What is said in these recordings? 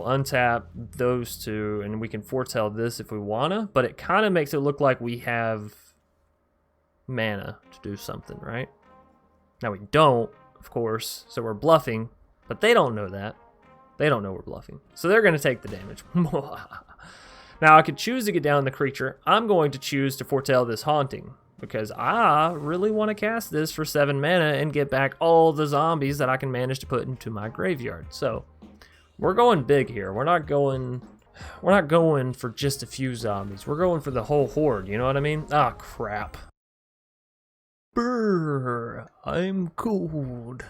untap those two, and we can foretell this if we wanna, but it kind of makes it look like we have mana to do something, right? Now we don't, of course, so we're bluffing, but they don't know that. They don't know we're bluffing, so they're going to take the damage. Now I could choose to get down the creature. I'm going to choose to foretell this haunting, because I really want to cast this for 7 mana and get back all the zombies that I can manage to put into my graveyard. So we're going big here. We're not going for just a few zombies. We're going for the whole horde, you know what I mean? Ah, crap. Brr, I'm cold.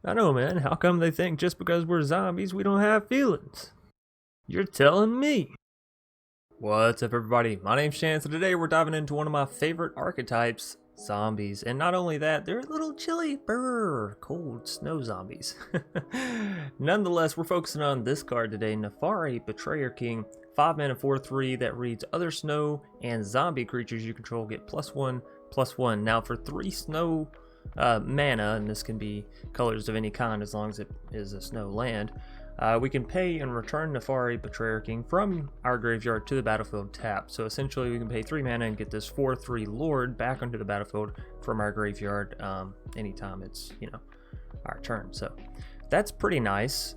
I know, man. How come they think just because we're zombies we don't have feelings? You're telling me. What's up, everybody? My name's Chance, and today we're diving into one of my favorite archetypes, zombies. And not only that, they're a little chilly, cold snow zombies. Nonetheless, we're focusing on this card today, Narfi, Betrayer King, 5 mana 4/3 that reads other snow and zombie creatures you control get +1/+1. Now for 3 snow mana, and this can be colors of any kind as long as it is a snow land, we can pay and return Narfi, Betrayer King from our graveyard to the battlefield tapped. So essentially we can pay 3 mana and get this 4/3 Lord back onto the battlefield from our graveyard anytime it's, you know, our turn. So that's pretty nice.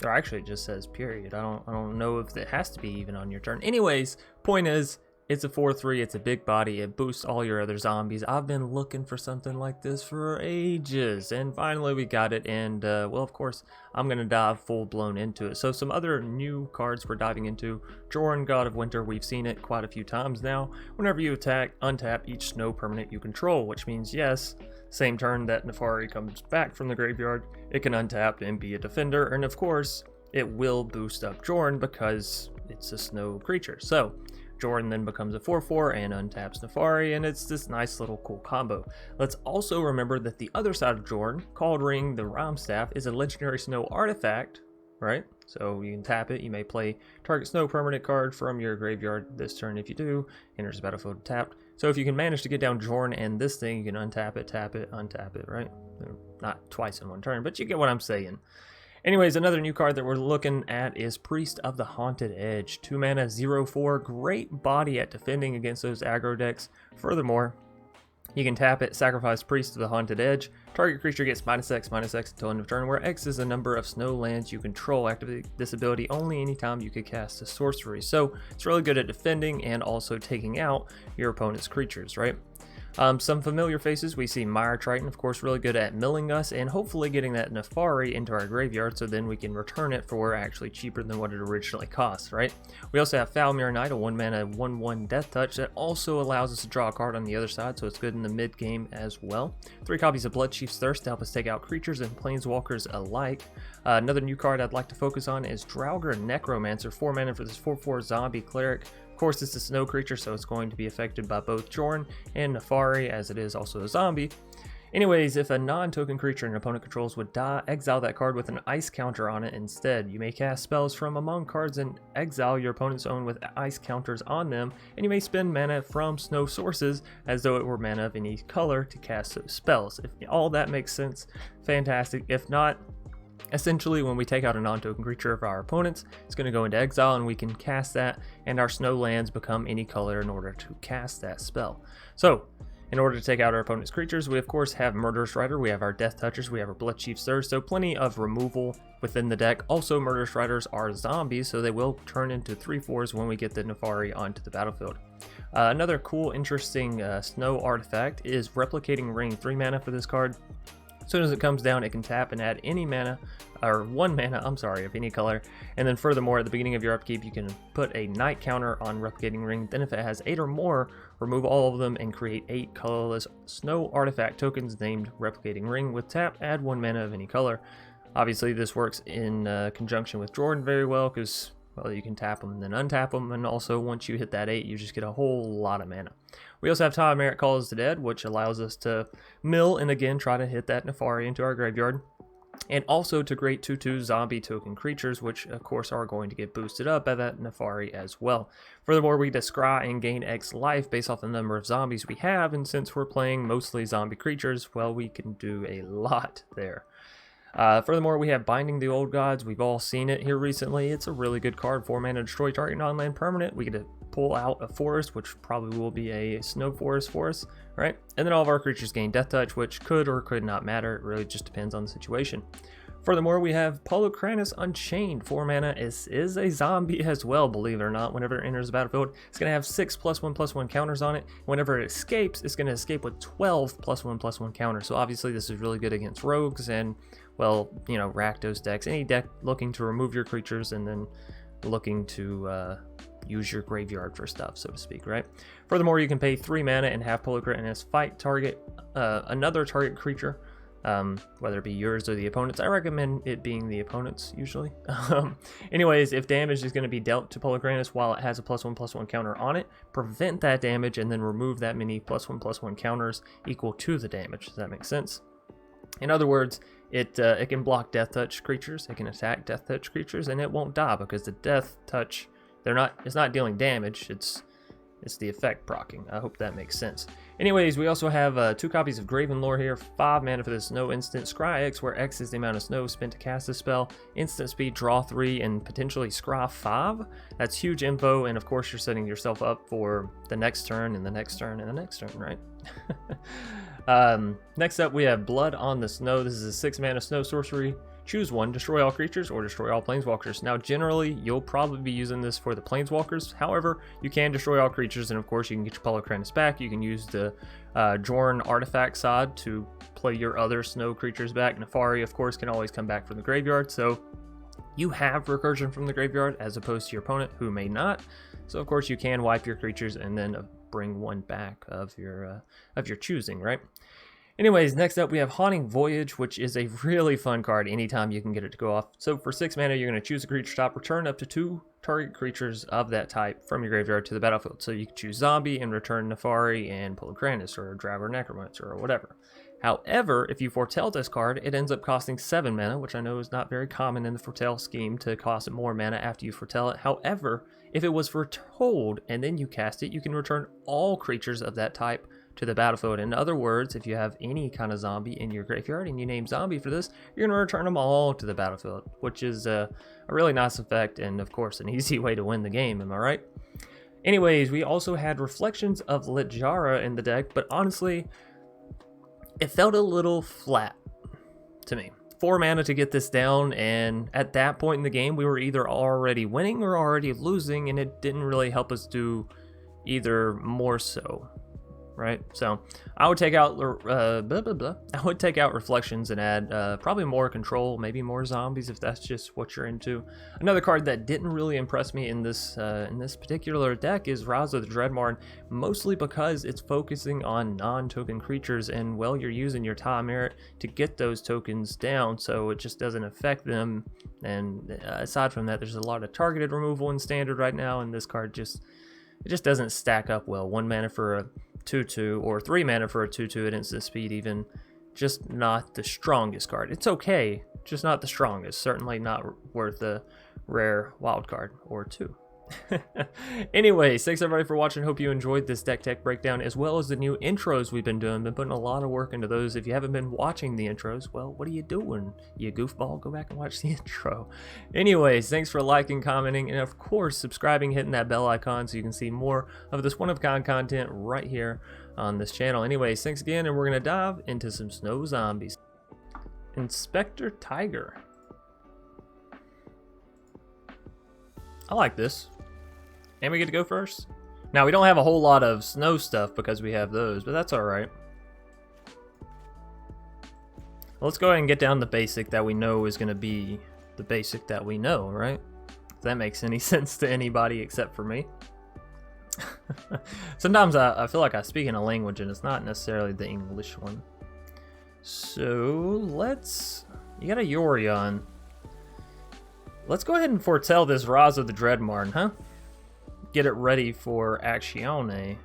Or actually it just says period. I don't know if it has to be even on your turn. Anyways, point is, it's a 4/3, it's a big body, it boosts all your other zombies. I've been looking for something like this for ages, and finally we got it, and well, of course, I'm going to dive full-blown into it. So some other new cards we're diving into. Jorn, God of Winter, we've seen it quite a few times now. Whenever you attack, untap each snow permanent you control, which means, yes, same turn that Narfi comes back from the graveyard, it can untap and be a defender, and of course, it will boost up Jorn because it's a snow creature. So Jordan then becomes a 4/4 and untaps Narfi, and it's this nice little cool combo. Let's also remember that the other side of Jordan, called Ring the Rhyme Staff, is a legendary snow artifact, right? So you can tap it, you may play target snow permanent card from your graveyard this turn. If you do, enters the battlefield tapped. So if you can manage to get down Jordan and this thing, you can untap it, tap it, untap it, right? Not twice in one turn, but you get what I'm saying. Anyways, another new card that we're looking at is Priest of the Haunted Edge. 2 mana, 0/4, great body at defending against those aggro decks. Furthermore, you can tap it, sacrifice Priest of the Haunted Edge. Target creature gets -X/-X until end of turn, where X is the number of snow lands you control. Activate this ability only anytime you could cast a sorcery. So it's really good at defending and also taking out your opponent's creatures, right? Some familiar faces, we see Mire Triton, of course, really good at milling us and hopefully getting that Narfi into our graveyard so then we can return it for actually cheaper than what it originally cost, right? We also have Falmir Knight, a 1 mana 1/1 Death Touch that also allows us to draw a card on the other side, so it's good in the mid game as well. 3 copies of Bloodchief's Thirst to help us take out creatures and planeswalkers alike. Another new card I'd like to focus on is Draugr Necromancer, 4 mana for this 4/4 zombie cleric. Of course, it's a snow creature, so it's going to be affected by both Jorn and Narfi, as it is also a zombie. Anyways, if a non-token creature an opponent controls would die, exile that card with an ice counter on it instead. You may cast spells from among cards and exile your opponent's own with ice counters on them, and you may spend mana from snow sources as though it were mana of any color to cast those spells. If all that makes sense, fantastic. If not, essentially, when we take out a non-token creature of our opponents, it's going to go into exile and we can cast that, and our snow lands become any color in order to cast that spell. So, in order to take out our opponent's creatures, we of course have Murderous Rider, we have our Death Touchers, we have our Bloodchief's Thirst, so plenty of removal within the deck. Also, Murderous Riders are zombies, so they will turn into 3/4s when we get the Narfi onto the battlefield. Another cool, interesting snow artifact is Replicating Ring, 3 mana for this card. As soon as it comes down, it can tap and add any mana, or 1 mana, I'm sorry, of any color. And then furthermore, at the beginning of your upkeep, you can put a night counter on Replicating Ring. Then if it has 8 or more, remove all of them and create 8 colorless snow artifact tokens named Replicating Ring. With tap, add 1 mana of any color. Obviously, this works in conjunction with Jordan very well, because, well, you can tap them and then untap them, and also once you hit that 8, you just get a whole lot of mana. We also have Time Calls the Dead, which allows us to mill and again try to hit that Narfi into our graveyard, and also to create 2/2 zombie token creatures, which of course are going to get boosted up by that Narfi as well. Furthermore, we scry and gain X life based off the number of zombies we have, and since we're playing mostly zombie creatures, well, we can do a lot there. Furthermore, we have Binding the Old Gods. We've all seen it here recently. It's a really good card. 4 mana, destroy target non-land permanent. We get to pull out a forest, which probably will be a snow forest for us, right? And then all of our creatures gain Death Touch, which could or could not matter. It really just depends on the situation. Furthermore, we have Polocranus Unchained. 4 mana. Is a zombie as well, believe it or not. Whenever it enters the battlefield, it's going to have 6 +1/+1 counters on it. Whenever it escapes, it's going to escape with 12 +1/+1 counters. So obviously this is really good against rogues and, well, you know, Rakdos decks. Any deck looking to remove your creatures and then looking to use your graveyard for stuff, so to speak, right? Furthermore, you can pay 3 mana and have Polocranus fight target another target creature. Whether it be yours or the opponent's. I recommend it being the opponent's usually. Anyways, if damage is going to be dealt to Polocranus while it has a +1/+1 counter on it, prevent that damage and then remove that many +1/+1 counters equal to the damage. Does that make sense? In other words, it can block Death Touch creatures, it can attack Death Touch creatures, and it won't die because the Death Touch, it's not dealing damage, it's the effect proccing. I hope that makes sense. Anyways, we also have 2 copies of Graven Lore here, 5 mana for the snow instant. Scry X, where X is the amount of snow spent to cast a spell. Instant speed, draw 3, and potentially scry 5. That's huge info, and of course you're setting yourself up for the next turn, and the next turn, and the next turn, right? Next up, we have Blood on the Snow. This is a 6 mana snow sorcery. Choose one, destroy all creatures or destroy all planeswalkers. Now, generally, you'll probably be using this for the planeswalkers. However, you can destroy all creatures, and of course, you can get your Polocranus back. You can use the Jorn artifact sod to play your other snow creatures back. Nefari, of course, can always come back from the graveyard. So you have recursion from the graveyard as opposed to your opponent who may not. So, of course, you can wipe your creatures and then bring one back of your choosing, right? Anyways, next up we have Haunting Voyage, which is a really fun card anytime you can get it to go off. So for 6 mana, you're going to choose a creature top, return up to 2 target creatures of that type from your graveyard to the battlefield. So you can choose Zombie and return Nefari and Polocranus or Driver Necromancer or whatever. However, if you foretell this card, it ends up costing 7 mana, which I know is not very common in the foretell scheme to cost more mana after you foretell it. However, if it was foretold and then you cast it, you can return all creatures of that type to the battlefield. In other words, if you have any kind of zombie in your graveyard and you name Zombie for this, you're going to return them all to the battlefield, which is a really nice effect and, of course, an easy way to win the game. Am I right? Anyways, we also had Reflections of Littjara in the deck, but honestly, it felt a little flat to me. 4 mana to get this down, and at that point in the game, we were either already winning or already losing, and it didn't really help us do either more so. Right, so I would take out I would take out Reflections and add probably more control, maybe more zombies if that's just what you're into. Another card that didn't really impress me in this particular deck is Rise of the Dreadmarn, mostly because it's focusing on non-token creatures, and well, you're using your Time Merit to get those tokens down, so it just doesn't affect them. And aside from that, there's a lot of targeted removal in Standard right now, and this card just doesn't stack up well. 1 mana for a 2/2 or 3 mana for a 2/2 at instant speed, even. Just not the strongest card. It's okay, just not the strongest. Certainly not worth a rare wild card or 2. Anyways, thanks everybody for watching. Hope you enjoyed this deck tech breakdown as well as the new intros we've been doing. Been putting a lot of work into those. If you haven't been watching the intros, well, what are you doing, you goofball? Go back and watch the intro. Anyways, thanks for liking, commenting, and of course subscribing, hitting that bell icon so you can see more of this one-of-a-kind content right here on this channel. Anyways, thanks again, and we're gonna dive into some snow zombies. Inspector Tiger. I like this. And we get to go first. Now, we don't have a whole lot of snow stuff because we have those, but that's alright. Let's go ahead and get down the basic that we know is going to be the basic that we know, right? If that makes any sense to anybody except for me. Sometimes I feel like I speak in a language and it's not necessarily the English one. So, you got a Yorion. Let's go ahead and foretell this Rise of the Dreadmarn, huh? Get it ready for Actione.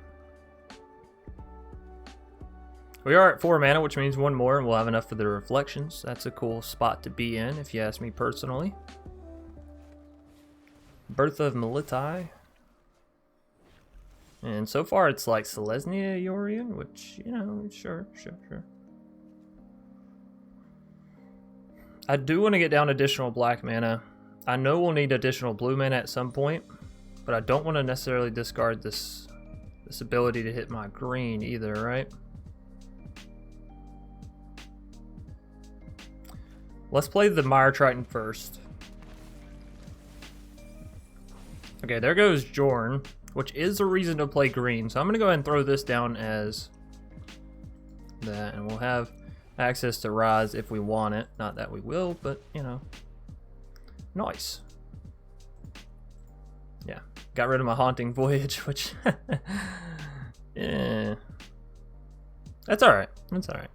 We are at 4 mana, which means 1 more, and we'll have enough for the Reflections. That's a cool spot to be in, if you ask me personally. Birth of Militai. And so far, it's like Selesnya Yorion, which, you know, sure. I do want to get down additional black mana. I know we'll need additional blue mana at some point, but I don't want to necessarily discard this ability to hit my green either, right? Let's play the Mire Triton first. Okay, there goes Jorn, which is a reason to play green. So I'm going to go ahead and throw this down as that, and we'll have access to Rise if we want it. Not that we will, but, you know. Nice. Yeah, got rid of my Haunting Voyage, which... yeah. That's alright. That's alright.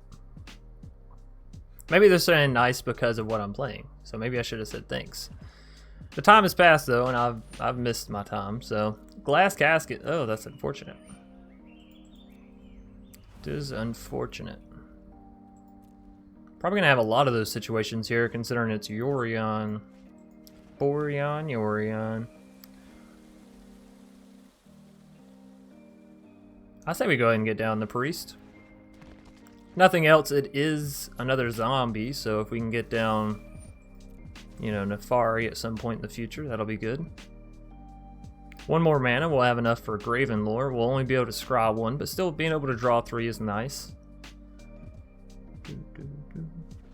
Maybe they're saying nice because of what I'm playing. So maybe I should have said thanks. The time has passed though, and I've missed my time. So Glass Casket. Oh, that's unfortunate. It is unfortunate. Probably gonna have a lot of those situations here, considering it's Yorion. Yorion. I say we go ahead and get down the Priest. Nothing else, it is another zombie, so if we can get down, you know, Nefari at some point in the future, that'll be good. One more mana, we'll have enough for Graven Lore. We'll only be able to scry one, but still being able to draw 3 is nice.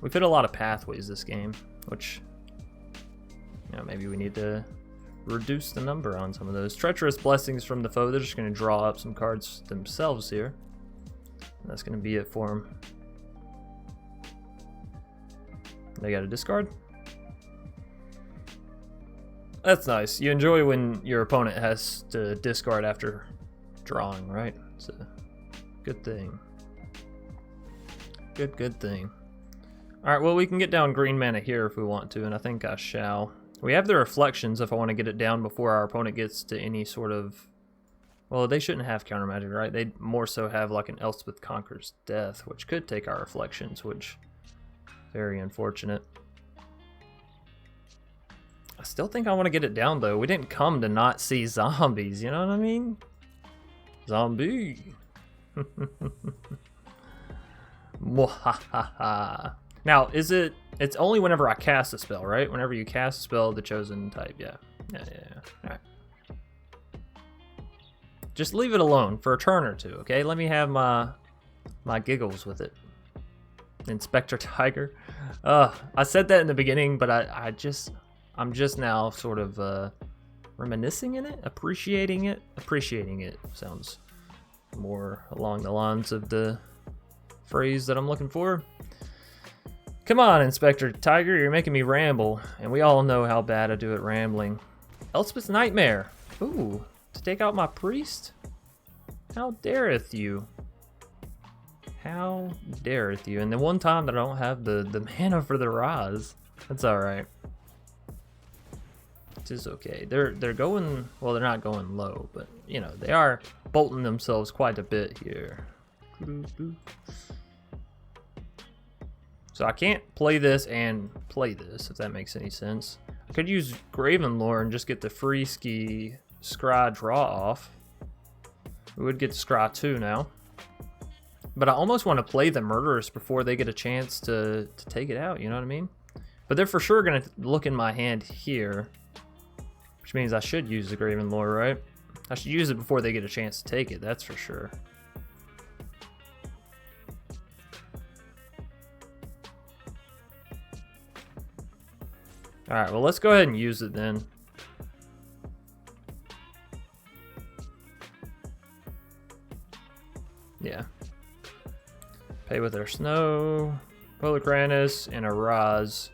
We've hit a lot of pathways this game, which, you know, maybe we need to reduce the number on some of those. Treacherous Blessings from the foe, they're just going to draw up some cards themselves here. That's going to be it for them. They got a discard. That's nice. You enjoy when your opponent has to discard after drawing, right? It's a good thing. Good thing. Alright, well, we can get down green mana here if we want to, and I think I shall. We have the Reflections if I want to get it down before our opponent gets to any sort of... Well, they shouldn't have counter magic, right? They'd more so have like an Elspeth Conquers Death, which could take our Reflections, which very unfortunate. I still think I want to get it down though. We didn't come to not see zombies, you know what I mean? Zombie. Mwahaha. Now, it's only whenever I cast a spell, right? Whenever you cast a spell, the chosen type, yeah. Yeah. All right. Just leave it alone for a turn or two, okay? Let me have my giggles with it. Inspector Tiger. I said that in the beginning, but I'm just now sort of reminiscing in it, appreciating it. Appreciating it sounds more along the lines of the phrase that I'm looking for. Come on, Inspector Tiger, you're making me ramble, and we all know how bad I do at rambling. Elspeth's Nightmare. Ooh. To take out my priest? How dareth you? How dareth you? And the one time that I don't have the mana for the Raz. That's alright. It is okay. They're going, well, they're not going low, but you know, they are bolting themselves quite a bit here. So I can't play this and play this, if that makes any sense. I could use Graven Lore and just get the free ski scry draw off. We would get to scry 2 now. But I almost want to play the Murderers before they get a chance to take it out, you know what I mean? But they're for sure going to look in my hand here, which means I should use the Graven Lore, right? I should use it before they get a chance to take it, that's for sure. Alright, well, let's go ahead and use it then. Yeah. Pay with their Snow, Polycranis, and a Raz.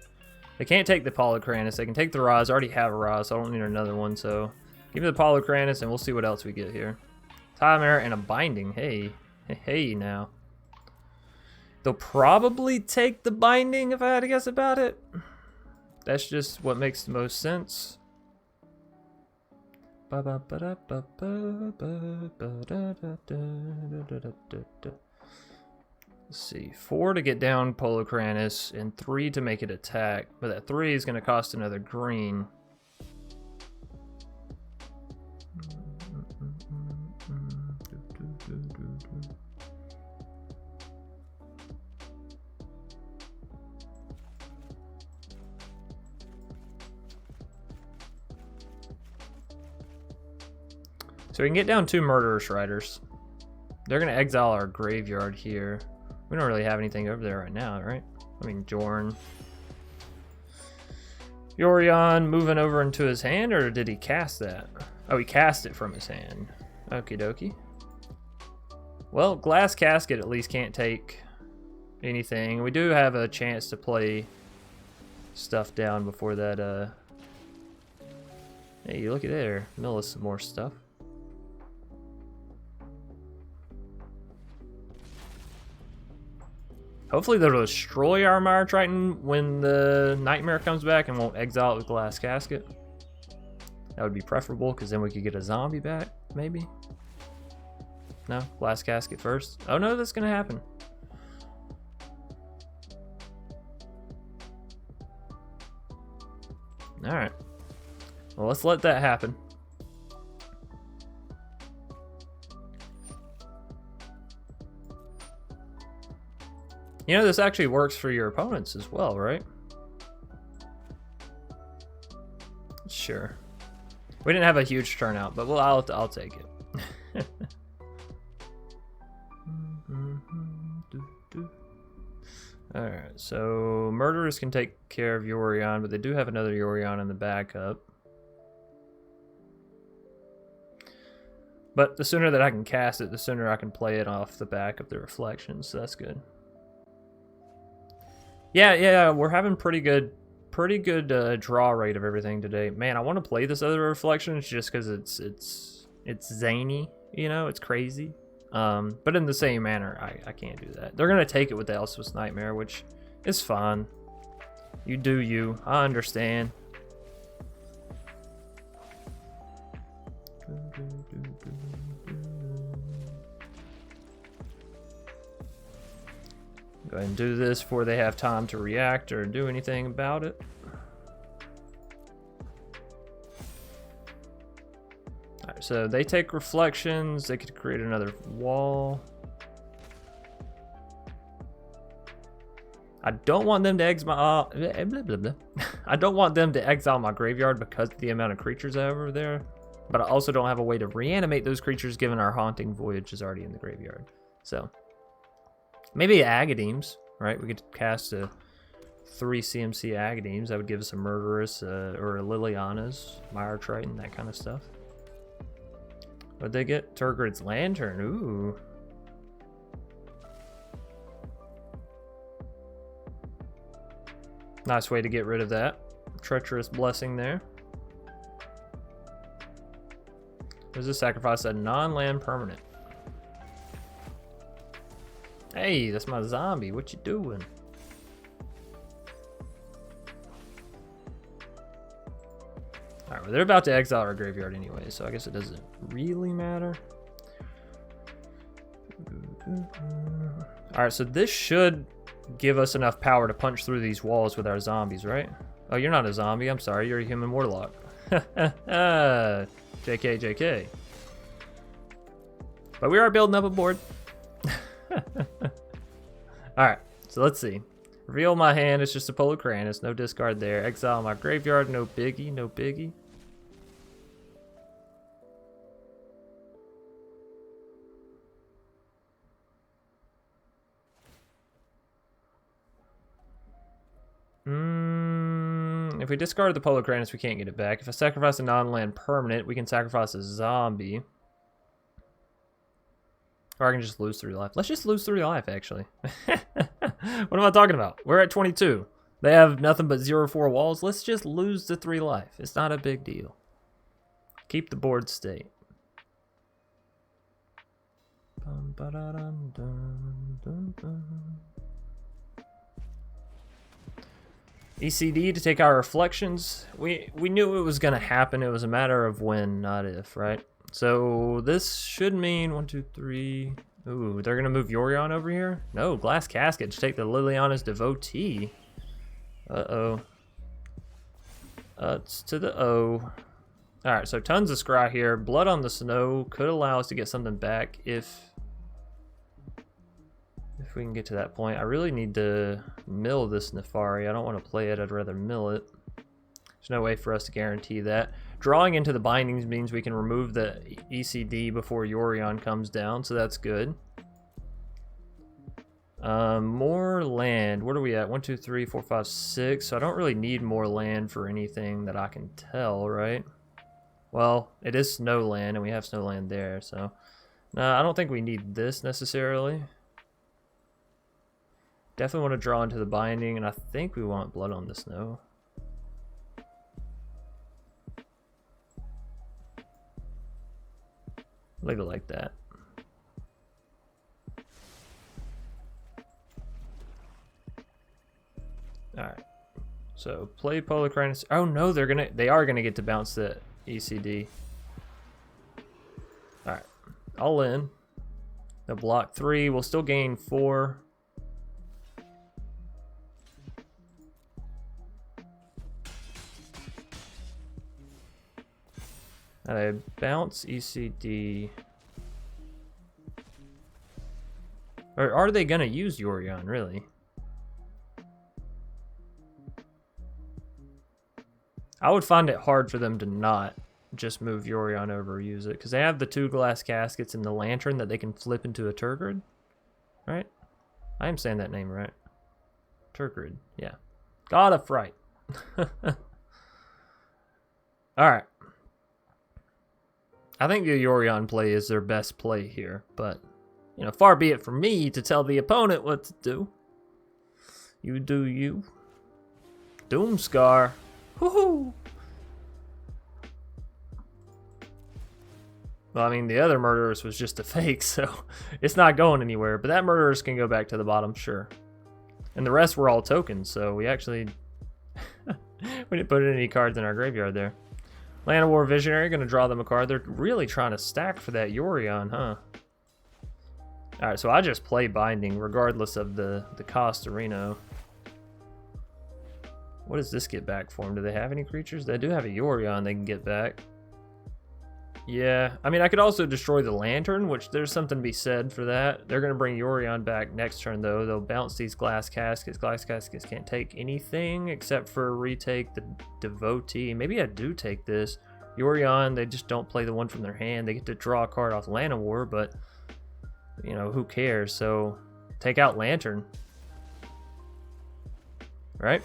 They can't take the Polycranis. They can take the Raz. I already have a Raz, so I don't need another one. So give me the Polycranis, and we'll see what else we get here. Timer and a Binding. Hey. Hey now. They'll probably take the Binding if I had to guess about it. That's just what makes the most sense. Let's see, 4 to get down Polycranis and 3 to make it attack, but that 3 is going to cost another green. So we can get down 2 Murderous Riders. They're gonna exile our graveyard here. We don't really have anything over there right now, right? I mean, Jorn. Yorion moving over into his hand, or did he cast that? Oh, he cast it from his hand. Okie dokie. Well, Glass Casket at least can't take anything. We do have a chance to play stuff down before that. Hey, look at there. Mill us some more stuff. Hopefully they'll destroy our Mire Triton when the Nightmare comes back and won't exile it with Glass Casket. That would be preferable, because then we could get a zombie back, maybe? No? Glass Casket first? Oh no, that's gonna happen. Alright. Well, let's let that happen. You know, this actually works for your opponents as well, right? Sure. We didn't have a huge turnout, but well, I'll take it. Alright, so Murderers can take care of Yorion, but they do have another Yorion in the backup. But the sooner that I can cast it, the sooner I can play it off the back of the Reflections, so that's good. Yeah, we're having pretty good draw rate of everything today. Man, I want to play this other Reflections just because it's zany, you know, it's crazy. But in the same manner, I can't do that. They're gonna take it with the Elsewith's Nightmare, which is fine. You do you. I understand. Go ahead and do this before they have time to react or do anything about it. Alright, so they take Reflections. They could create another wall. I don't want them to exile my I don't want them to exile my graveyard because of the amount of creatures over there. But I also don't have a way to reanimate those creatures given our Haunting Voyage is already in the graveyard. So maybe Agadeems, right? We could cast a 3 CMC Agadeems. That would give us a Murderous or a Liliana's, Mire Triton, that kind of stuff. What'd they get? Turgid's Lantern. Ooh. Nice way to get rid of that. Treacherous Blessing there. What does this sacrifice? A non-land permanent. Hey, that's my zombie. What you doing? Alright, well, they're about to exile our graveyard anyway, so I guess it doesn't really matter. Alright, so this should give us enough power to punch through these walls with our zombies, right? Oh, you're not a zombie. I'm sorry. You're a human warlock. JK, JK. But we are building up a board. Alright, so let's see. Reveal my hand. It's just a Polycranus. No discard there. Exile my graveyard. No biggie. No biggie. If we discard the Polycranus, we can't get it back. If I sacrifice a non-land permanent, we can sacrifice a zombie. Or I can just lose 3 life. Let's just lose 3 life, actually. What am I talking about? We're at 22. They have nothing but 0-4 walls. Let's just lose the 3 life. It's not a big deal. Keep the board state. ECD to take our Reflections. We knew it was going to happen. It was a matter of when, not if, right? So this should mean 1, 2, 3. Ooh, they're going to move Yorion over here? No, Glass Casket to take the Liliana's Devotee. Uh-oh. It's to the O. Alright, so tons of scry here. Blood on the Snow could allow us to get something back if we can get to that point. I really need to mill this Nefari. I don't want to play it. I'd rather mill it. There's no way for us to guarantee that. Drawing into the bindings means we can remove the ECD before Yorion comes down, so that's good. More land. What are we at? 1, 2, 3, 4, 5, 6. So I don't really need more land for anything that I can tell, right? Well, it is snow land, and we have snow land there, so... No, I don't think we need this necessarily. Definitely want to draw into the binding, and I think we want blood on the snow. Leave it like that. Alright. So play Polarcrinus. Oh no, they are gonna get to bounce the ECD. Alright. All in. They'll block 3. We'll still gain 4. I bounce ECD. Or are they gonna use Yorion, really? I would find it hard for them to not just move Yorion over or use it, because they have the 2 glass caskets and the lantern that they can flip into a Turgid, right? I am saying that name right. Turgid, yeah. God of Fright. Alright. I think the Yorion play is their best play here, but, you know, far be it from me to tell the opponent what to do. You do you. Doomscar. Woohoo! Well, I mean, the other Murderous was just a fake, so it's not going anywhere. But that Murderous can go back to the bottom, sure. And the rest were all tokens, so we actually... we didn't put any cards in our graveyard there. Land of War Visionary, gonna draw them a card. They're really trying to stack for that Yorion, huh? Alright, so I just play Binding, regardless of the cost of Reno. What does this get back for them? Do they have any creatures? They do have a Yorion they can get back. Yeah, I mean, I could also destroy the Lantern, which there's something to be said for that. They're going to bring Yorion back next turn, though. They'll bounce these Glass Caskets. Glass Caskets can't take anything except for retake the Devotee. Maybe I do take this. Yorion, they just don't play the one from their hand. They get to draw a card off Land of War, but, you know, who cares? So, take out Lantern. Right?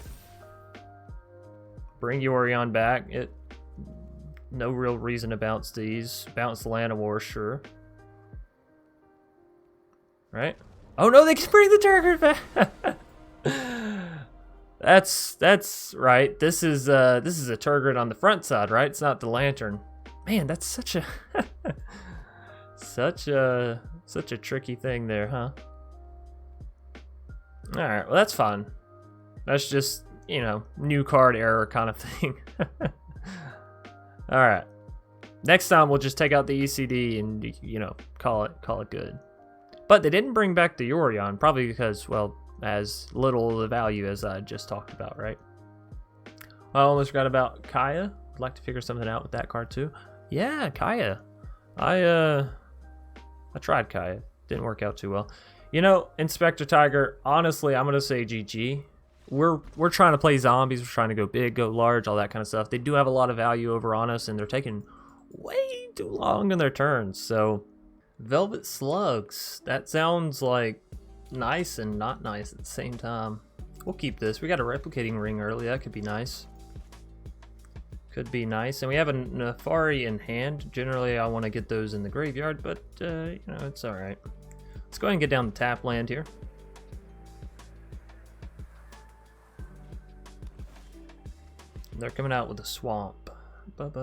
Bring Yorion back. No real reason to bounce these. Bounce the Land of War, sure. Right? Oh no, they can bring the Turgid back. That's right. This is a Turgid on the front side, right? It's not the Lantern. Man, that's such a such a tricky thing there, huh? All right, well that's fine. That's just, you know, new card error kind of thing. All right. Next time we'll just take out the ECD and, you know, call it good. But they didn't bring back the Yorion, probably because, well, as little the value as I just talked about, right? I almost forgot about Kaya. I'd like to figure something out with that card too. Yeah, Kaya. I tried Kaya. Didn't work out too well. You know, Inspector Tiger, honestly, I'm gonna say GG. We're trying to play zombies, we're trying to go big, go large, all that kind of stuff. They do have a lot of value over on us, and they're taking way too long in their turns. So, Velvet Slugs, that sounds like nice and not nice at the same time. We'll keep this. We got a Replicating Ring early, that could be nice. Could be nice. And we have a Nefari in hand. Generally, I want to get those in the graveyard, but, you know, it's alright. Let's go ahead and get down the tap land here. They're coming out with a swamp. Let's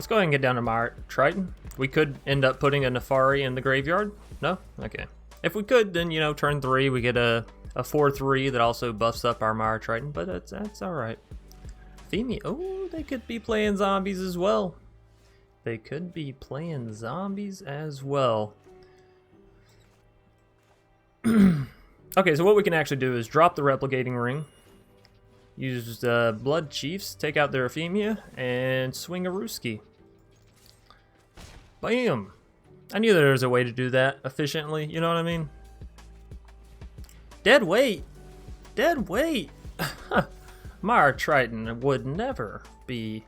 go ahead and get down to my Triton. We could end up putting a Nefari in the graveyard. No? Okay. If we could, then, you know, turn 3, we get a 4/3 that also buffs up our Mire Triton, but that's alright. Femi, oh, they could be playing zombies as well. They could be playing zombies as well. Okay, so what we can actually do is drop the Replicating Ring, use Blood Chiefs, take out their Euphemia, and swing a Ruski. Bam! I knew there was a way to do that efficiently, you know what I mean? Dead weight! Dead weight! Mire Triton would never be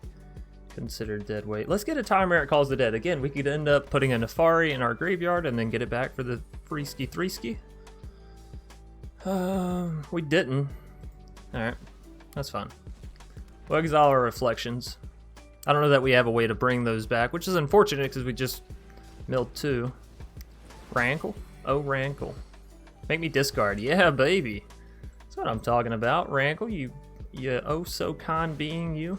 considered dead weight. Let's get a timer it calls the dead. Again, we could end up putting a Nefari in our graveyard and then get it back for the Freeski Threeski. We didn't. Alright, that's fine. We'll exile our reflections. I don't know that we have a way to bring those back, which is unfortunate because we just milled 2. Rankle? Oh, Rankle. Make me discard. Yeah, baby. That's what I'm talking about. Rankle, you oh so kind being, you.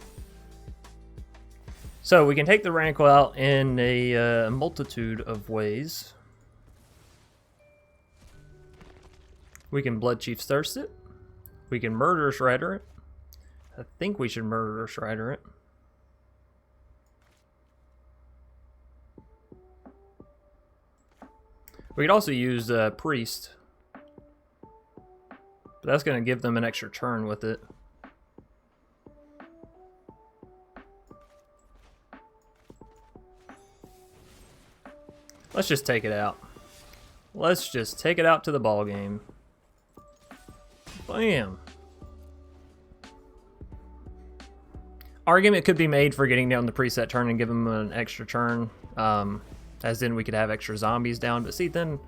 So we can take the Rankle out in a multitude of ways. We can Blood Chief's Thirst it. We can Murderous Rider it. I think we should Murderous Rider it. We could also use Priest. But that's going to give them an extra turn with it. Let's just take it out. Let's just take it out to the ball game. Bam. Argument could be made for getting down the preset turn and give them an extra turn. As in we could have extra zombies down. But see, then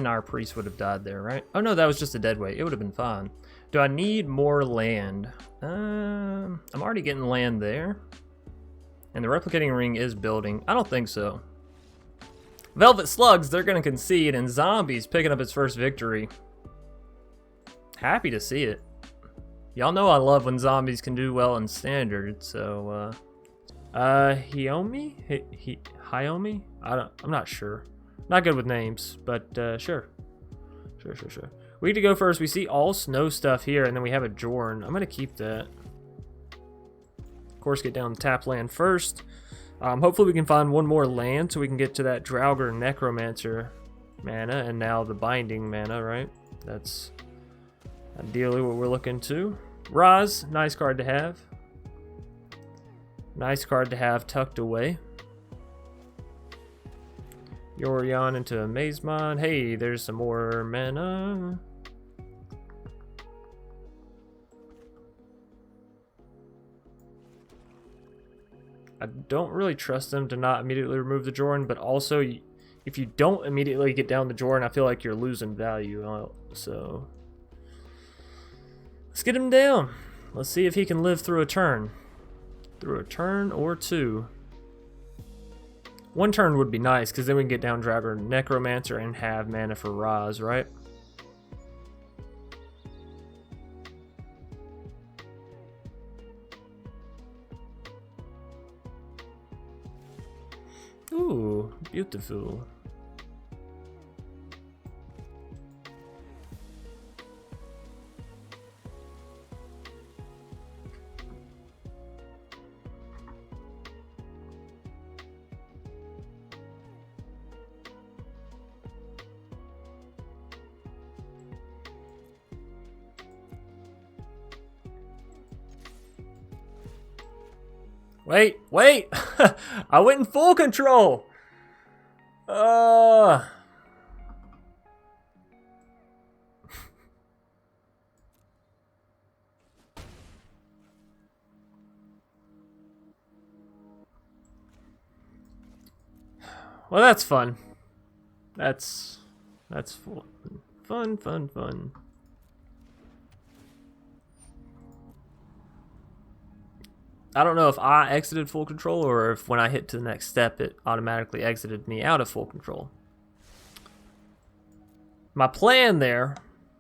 our priest would have died there, right? Oh no, that was just a dead weight. It would have been fine. Do I need more land? I'm already getting land there. And the replicating ring is building. I don't think so. Velvet Slugs, they're going to concede. And Zombies picking up its first victory. Happy to see it. Y'all know I love when Zombies can do well in Standard. So, Hiomi? Hiomi? I'm not sure. Not good with names, but sure. Sure. We need to go first. We see all snow stuff here, and then we have a Jorn. I'm going to keep that. Of course, get down the tap land first. Hopefully we can find one more land so we can get to that Draugr Necromancer mana, and now the Binding mana, right? That's ideally what we're looking to. Raz, nice card to have. Nice card to have tucked away. Yorion into Amazemon. Hey, there's some more mana. I don't really trust them to not immediately remove the Jorn, but also if you don't immediately get down the Jorn, I feel like you're losing value. So let's get him down. Let's see if he can live through a turn. Through a turn or two. One turn would be nice, because then we can get down Draugr Necromancer and have mana for Raz, right? Ooh, beautiful. Wait! I went in full control! Well, that's fun. That's fun. I don't know if I exited full control or if when I hit to the next step it automatically exited me out of full control. My plan there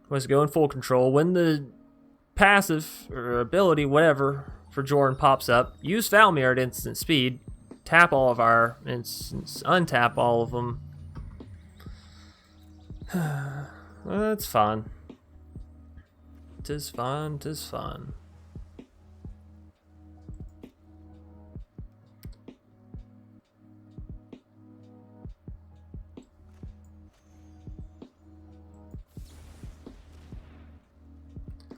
was to go in full control. When the passive or ability, whatever, for Jorn pops up, use Foul Mirror at instant speed, tap all of our instants, untap all of them. Well, that's fine. 'Tis fine, 'tis fine.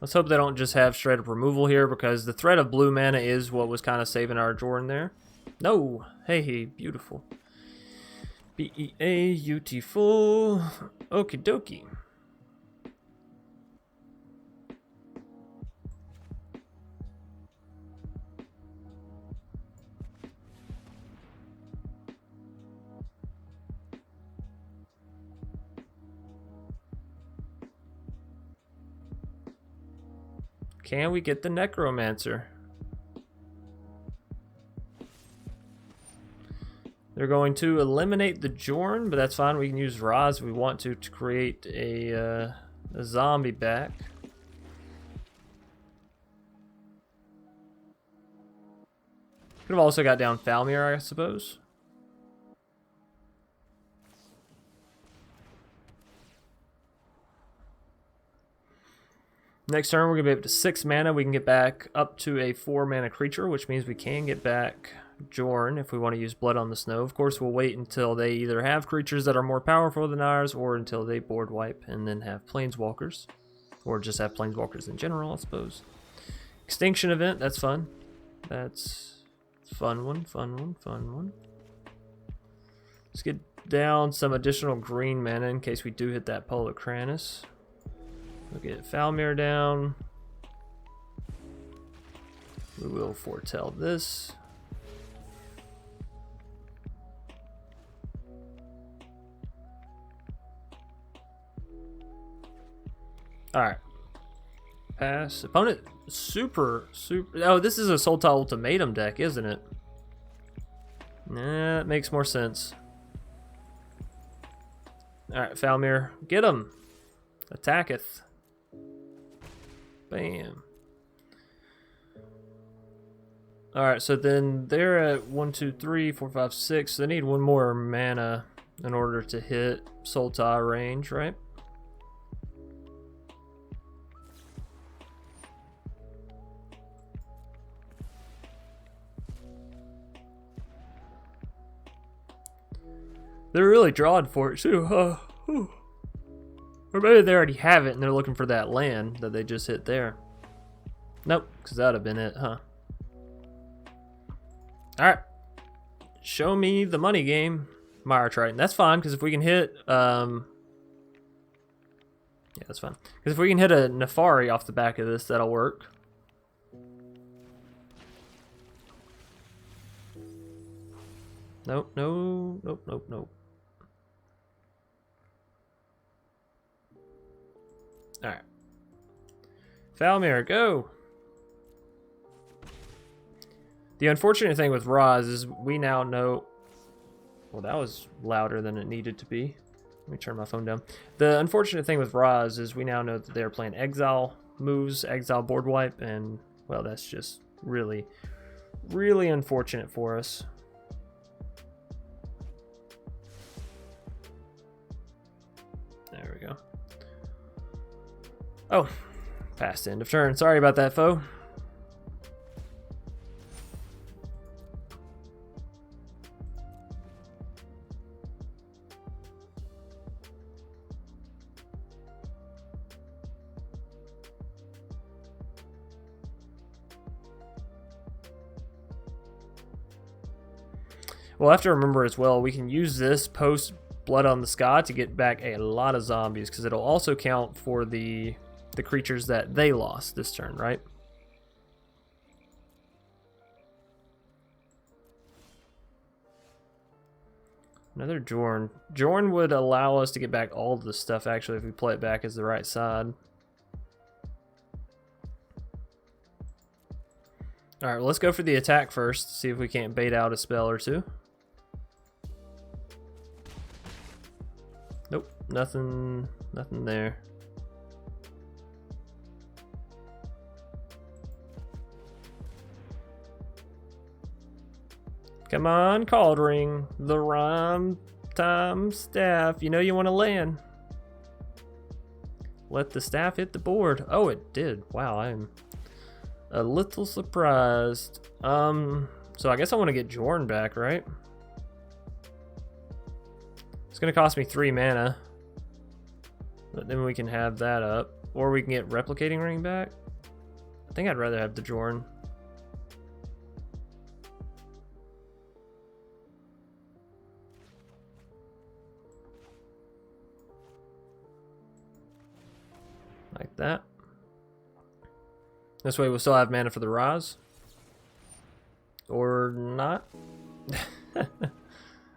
Let's hope they don't just have straight up removal here, because the threat of blue mana is what was kind of saving our Jorn there. No! Hey, beautiful. B-E-A, beautiful. Okie dokie. Can we get the Necromancer? They're going to eliminate the Jorn, but that's fine. We can use Raz if we want to create a zombie back. Could have also got down Falmir, I suppose. Next turn, we're going to be up to 6 mana. We can get back up to a 4 mana creature, which means we can get back Jorn if we want to use Blood on the Snow. Of course, we'll wait until they either have creatures that are more powerful than ours, or until they board wipe and then have Planeswalkers. Or just have Planeswalkers in general, I suppose. Extinction Event, that's fun. That's fun one, fun one, fun one. Let's get down some additional green mana in case we do hit that Polycranus. We'll get Falmir down. We will foretell this. Alright. Pass. Opponent super. Oh, this is a Sultai Ultimatum deck, isn't it? Nah, that makes more sense. Alright, Falmir. Get him. Attacketh. Bam. Alright, so then they're at 1, 2, 3, 4, 5, 6. They need one more mana in order to hit Sultai range, right? They're really drawing for it too. Or maybe they already have it and they're looking for that land that they just hit there. Nope, because that would have been it, huh? Alright. Show me the money game. Mire Triton. That's fine, because if we can hit... yeah, that's fine. Because if we can hit a Nefari off the back of this, that'll work. Nope, no, nope, nope, nope. Alright. Falmir, go! The unfortunate thing with Raz is we now know... Well, that was louder than it needed to be. Let me turn my phone down. The unfortunate thing with Raz is we now know that they're playing Exile moves, Exile board wipe, and, well, that's just really, really unfortunate for us. There we go. Oh, past end of turn. Sorry about that, foe. We'll have to remember as well, we can use this post Blood on the Sky to get back a lot of zombies, because it'll also count for the creatures that they lost this turn, right? Another Jorn. Jorn would allow us to get back all of the stuff, actually, if we play it back as the right side. Alright, well, let's go for the attack first, see if we can't bait out a spell or two. Nope, nothing there. Come on, Cauldring, the rhyme time staff. You know you want to land. Let the staff hit the board. Oh, it did. Wow, I'm a little surprised. So I guess I want to get Jorn back, right? It's going to cost me 3 mana. But then we can have that up. Or we can get Replicating Ring back. I think I'd rather have the Jorn. Like that. This way we'll still have mana for the Raz. Or not.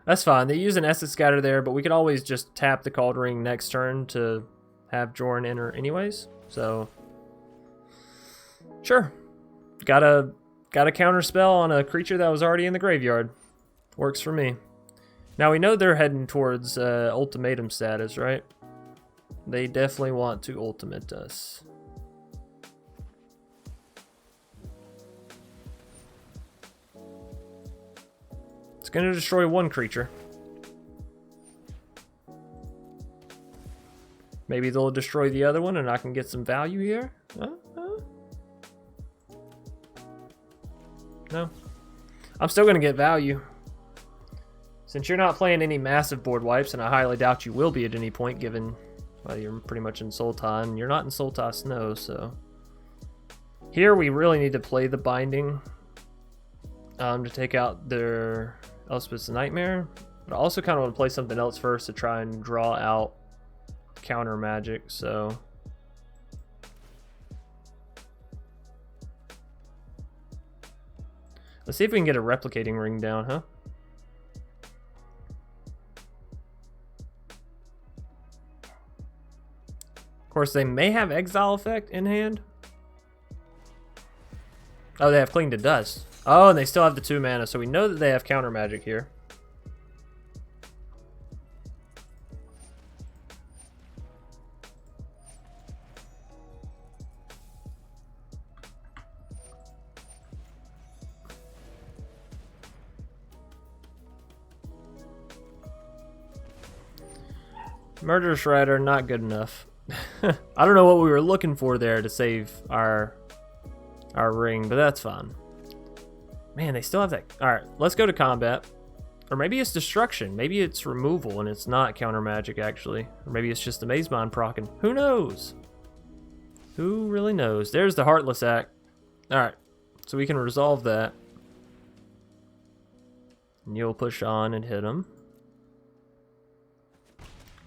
That's fine. They use an Essence Scatter there, but we could always just tap the Cauldring next turn to have Jorn enter anyways. So Sure. Got a counter spell on a creature that was already in the graveyard. Works for me. Now we know they're heading towards ultimatum status, right? They definitely want to ultimate us. It's gonna destroy one creature. Maybe they'll destroy the other one and I can get some value here? No. I'm still gonna get value. Since you're not playing any massive board wipes, and I highly doubt you will be at any point given, well, you're pretty much in Sultai. You're not in Sultai Snow, so... Here we really need to play the Binding to take out their Elspeth's Nightmare. But I also kind of want to play something else first to try and draw out counter magic, so... Let's see if we can get a replicating ring down, huh? Of course, they may have Exile effect in hand. Oh, they have Cling to Dust. Oh, and they still have the 2 mana, so we know that they have counter magic here. Murderous Rider, not good enough. I don't know what we were looking for there to save our ring, but that's fine. Man, they still have that. Alright, let's go to combat. Or maybe it's destruction. Maybe it's removal and it's not counter magic, actually. Or maybe it's just the Maze Mind proccing. Who knows? Who really knows? There's the Heartless Act. Alright, so we can resolve that. And you'll push on and hit him.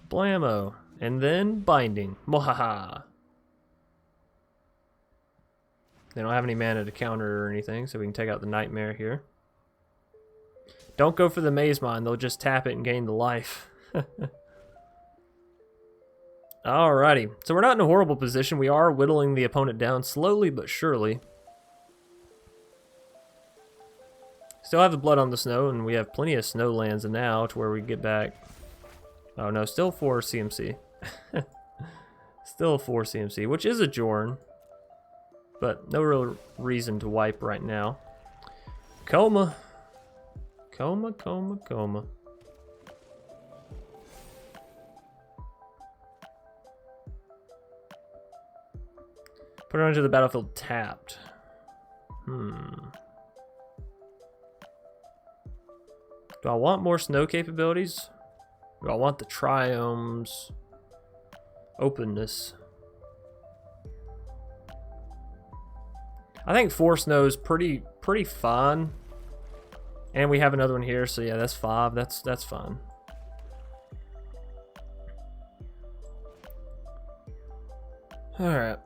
Blammo. And then Binding. Mohaha. They don't have any mana to counter or anything, so we can take out the Nightmare here. Don't go for the Maze Mind, they'll just tap it and gain the life. Alrighty, so we're not in a horrible position. We are whittling the opponent down slowly but surely. Still have the Blood on the Snow, and we have plenty of snow lands now to where we get back. Oh no, still 4 CMC. Still 4 CMC, which is a Jorn. But no real reason to wipe right now. Coma. Coma, coma, coma. Put it onto the battlefield tapped. Do I want more snow capabilities? Do I want the Triome's openness? I think 4 snow is pretty fine. And we have another one here, so yeah, that's 5. That's fine. Alright.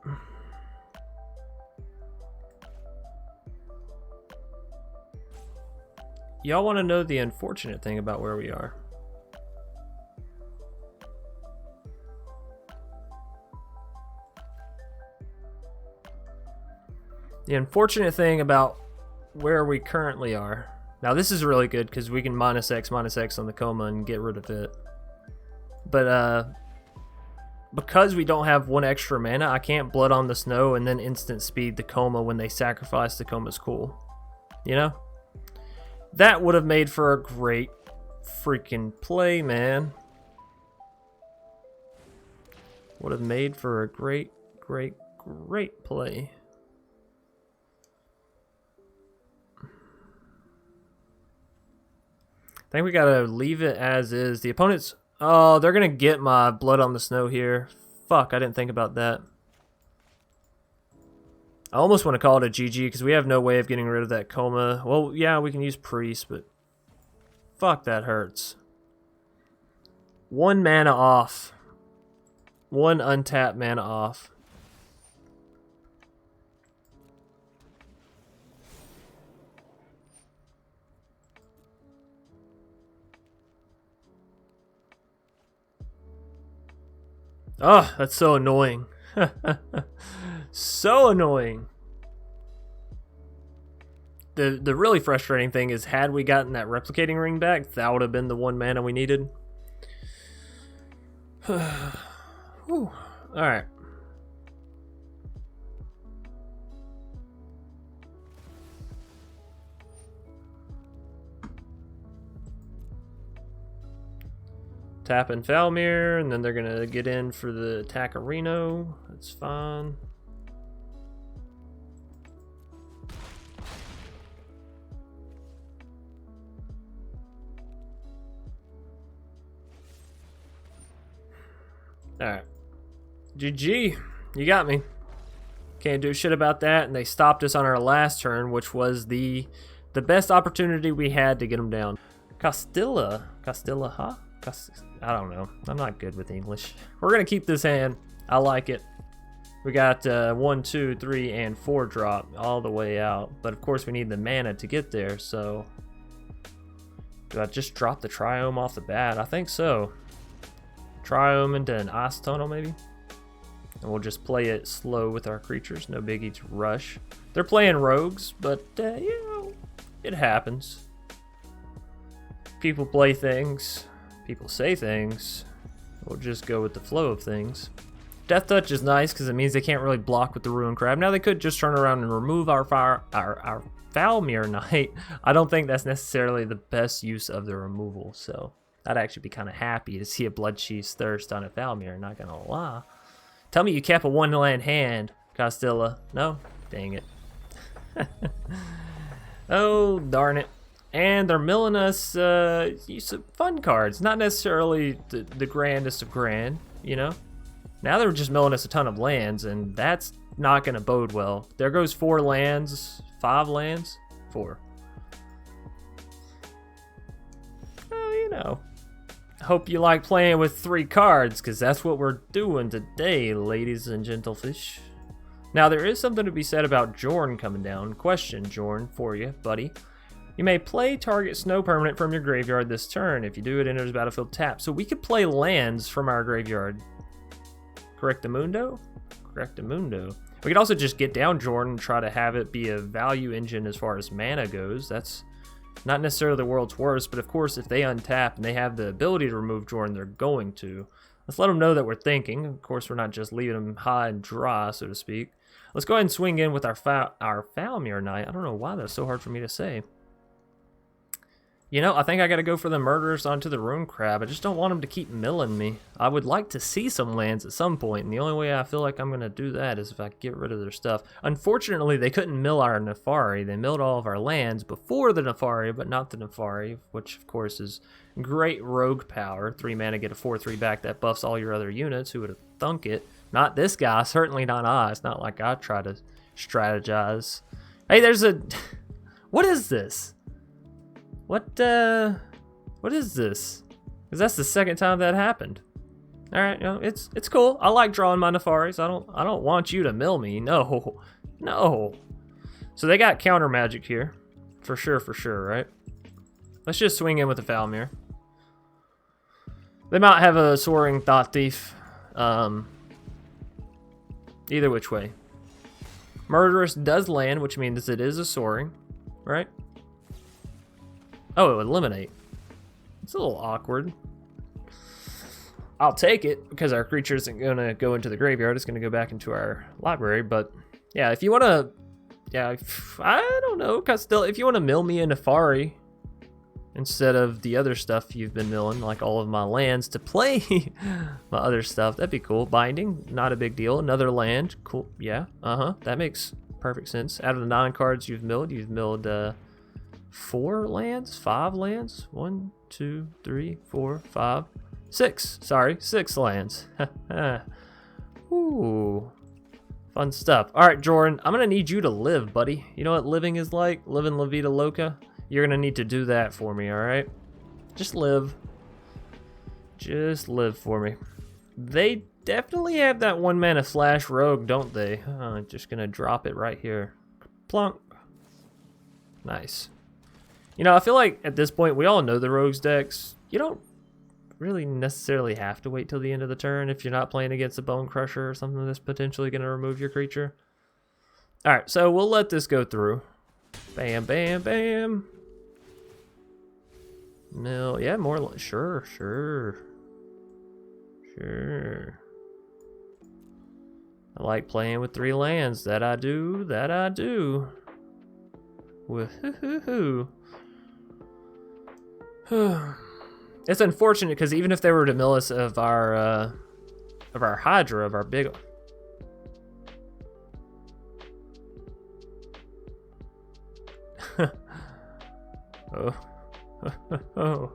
Y'all want to know the unfortunate thing about where we are? The unfortunate thing about where we currently are. Now this is really good because we can -X on the Coma and get rid of it. But because we don't have 1 extra mana, I can't Blood on the Snow and then instant speed the Coma when they sacrifice the Coma's Cool. You know? That would have made for a great freaking play, man. Would have made for a great play. I think we gotta leave it as is. The opponents... Oh, they're gonna get my Blood on the Snow here. Fuck, I didn't think about that. I almost want to call it a GG because we have no way of getting rid of that Coma. Well, yeah, we can use Priest, but... Fuck, that hurts. 1 mana off. 1 untapped mana off. Oh, that's so annoying. So annoying. The really frustrating thing is, had we gotten that replicating ring back, that would have been the 1 mana we needed. All right. Tap in Falmir, and then they're gonna get in for the attack Arena. That's fine. Alright. GG. You got me. Can't do shit about that, and they stopped us on our last turn, which was the best opportunity we had to get them down. Castilla, huh? I don't know. I'm not good with English. We're gonna keep this hand. I like it. We got 1, 2, 3, and 4 drop all the way out, but of course we need the mana to get there. So, do I just drop the Triome off the bat? I think so. Triome into an Ice Tunnel maybe, and we'll just play it slow with our creatures. No biggie to rush. They're playing rogues, but you know, it happens. People play things. People say things. We'll just go with the flow of things. Death Touch is nice because it means they can't really block with the Ruin Crab. Now they could just turn around and remove our Falmir Knight. I don't think that's necessarily the best use of the removal, so I'd actually be kind of happy to see a Bloodchief's Thirst on a Falmir, not gonna lie. Tell me you kept a 1-land hand, Castilla. No? Dang it. Oh, darn it. And they're milling us some fun cards. Not necessarily the grandest of grand, you know? Now they're just milling us a ton of lands, and that's not going to bode well. There goes 4 lands. 5 lands? 4. Oh, you know. Hope you like playing with 3 cards, because that's what we're doing today, ladies and gentlefish. Now, there is something to be said about Jorn coming down. Question, Jorn, for you, buddy. You may play target snow permanent from your graveyard this turn. If you do, it enters battlefield tap. So we could play lands from our graveyard. Correctamundo? Correctamundo. We could also just get down Jordan and try to have it be a value engine as far as mana goes. That's not necessarily the world's worst, but of course if they untap and they have the ability to remove Jordan, they're going to. Let's let them know that we're thinking. Of course, we're not just leaving them high and dry, so to speak. Let's go ahead and swing in with our Falmir Knight. I don't know why that's so hard for me to say. You know, I think I got to go for the Murderers onto the Ruin Crab. I just don't want them to keep milling me. I would like to see some lands at some point, and the only way I feel like I'm going to do that is if I get rid of their stuff. Unfortunately, they couldn't mill our Nefari. They milled all of our lands before the Nefari, but not the Nefari, which of course is great rogue power. 3 mana, get a 4/3 back that buffs all your other units. Who would have thunk it? Not this guy, certainly not I. It's not like I try to strategize. Hey, there's a... What is this? What is this? Because that's the second time that happened. All right, you know, it's cool. I like drawing my Nefaris. I don't want you to mill me. No, no. So they got counter magic here, for sure, right? Let's just swing in with the Falmir. They might have a Soaring Thought Thief. Either which way. Murderous does land, which means it is a Soaring, right? Oh, it would eliminate. It's a little awkward. I'll take it because our creature isn't going to go into the graveyard. It's going to go back into our library. But yeah, if you want to, yeah, I don't know. Cause still, if you want to mill me a Nefari instead of the other stuff you've been milling, like all of my lands to play my other stuff, that'd be cool. Binding, not a big deal. Another land, cool. Yeah, that makes perfect sense. Out of the 9 cards you've milled 4 lands? 5 lands? 1, 2, 3, 4, 5, 6. Sorry, 6 lands. Ooh. Fun stuff. Alright, Jordan, I'm gonna need you to live, buddy. You know what living is like? Living La Vida Loca? You're gonna need to do that for me, alright? Just live. Just live for me. They definitely have that 1 mana flash rogue, don't they? Just gonna drop it right here. Plunk. Nice. You know, I feel like at this point, we all know the rogues decks. You don't really necessarily have to wait till the end of the turn if you're not playing against a Bone Crusher or something that's potentially going to remove your creature. All right, so we'll let this go through. Bam, bam, bam. Mill, yeah, more, sure. I like playing with 3 lands. That I do. Woohoo. It's unfortunate because even if they were to mill us of our Hydra, of our big. Oh. Oh.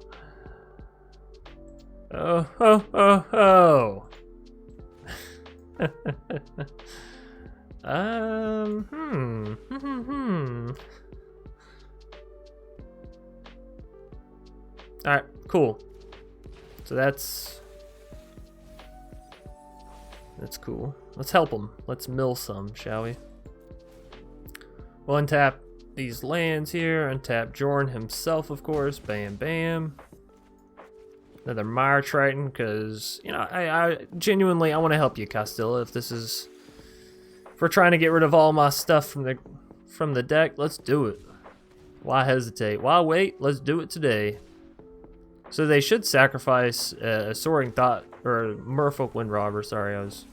All right, cool. So that's cool. Let's help them. Let's mill some, shall we? We'll untap these lands here. Untap Jorn himself, of course. Bam, bam. Another Mire Triton, because, you know, I genuinely, I want to help you, Castilla. If we're trying to get rid of all my stuff from the deck, let's do it. Why hesitate? Why wait? Let's do it today. So they should sacrifice a Soaring Thought, or a Merfolk Wind Robber. Sorry, I was...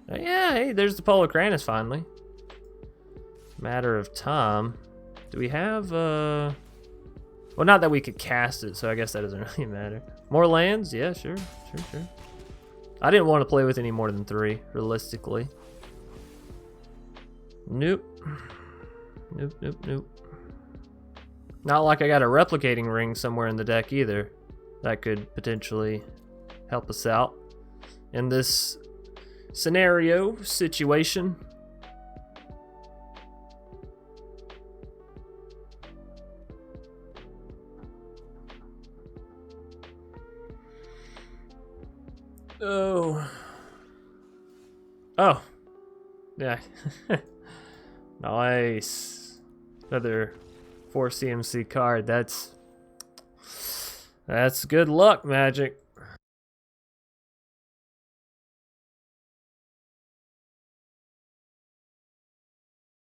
yeah, hey, there's the Polycranus finally. Matter of time. Do we have, well, not that we could cast it, so I guess that doesn't really matter. More lands? Yeah, sure. I didn't want to play with any more than 3, realistically. Nope. Not like I got a replicating ring somewhere in the deck either. That could potentially help us out in this situation. Oh. Yeah. Nice. Another 4 CMC card. That's good luck, Magic.